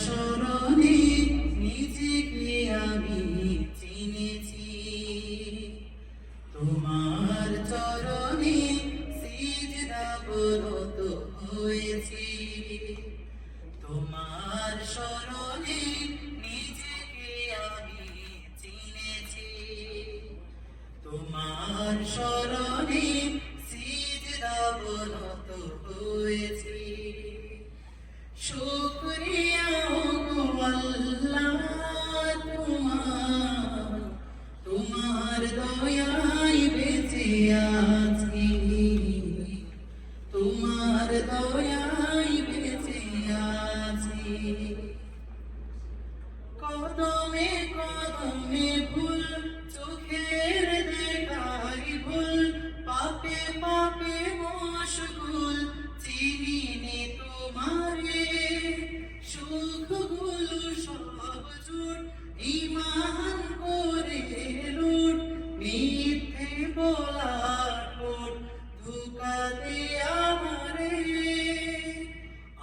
স্মরণে নিজেকে আমি চিনেছি, তোমার চরণে সিজদাবরত হয়েছি, তোমার স্মরণে নিজেকে আমি চিনেছি, তোমার স্মরণে সিজদাবরত হয়েছি। শুকরিয়া গো আল্লাহ তোমার দয়ায় বেঁচে আছি, তোমার দয়ায় বেঁচে আছি। কদমে কদমে ভুল, চোখের দেখাই ভুল, পাপে পাপে মশগুল, চিনি তোমারে। সুখগুলো সব জুট, ঈমান করে লুট, মিথ্যে বলা ঠোঁট ধোঁকা দে আমারে।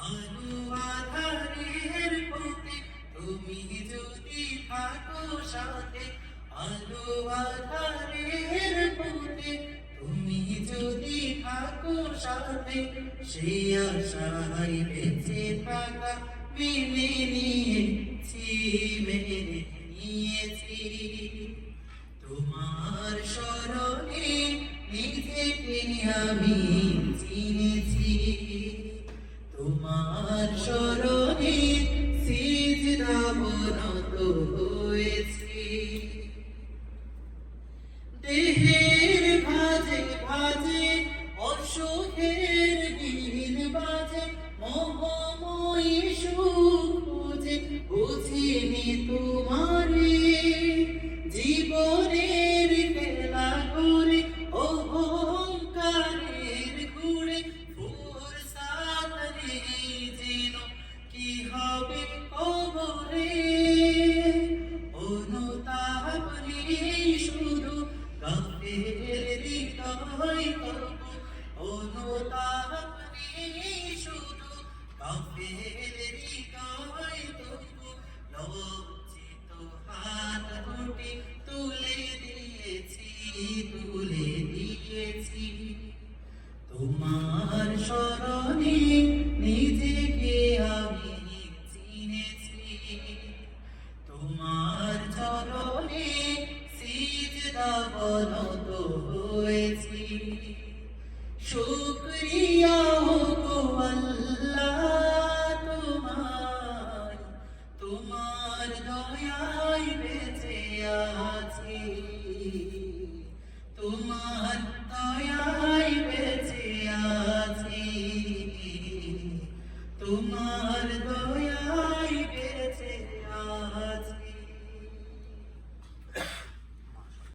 আলো আঁধারের পথে তুমি যদি থাকো সাথে, আলো আঁধারের পথে তুমি যদি থাকো সাথে, সে আশায় বেঁচে থাকা মেনে নিয়েছি। তোমার স্মরণে নিজেকে আমি চিনেছি, তোমার স্মরণে সিজদাবরত হয়েছি। দেহের ভাজে ভাজে অসুখের বিন বাজে, মোহময়ী সুখ বুঝে বুঝিনি তোমারে। জীবনের খেলা করে অহংকারের ঘুরে, ফুরসাত নেই যেন কি হবে কবরে। অনুতাপ নেই শুধু গাফের হৃদয় তবু, অনুতাপ নেই শুধু গাফের হৃদয় তবু।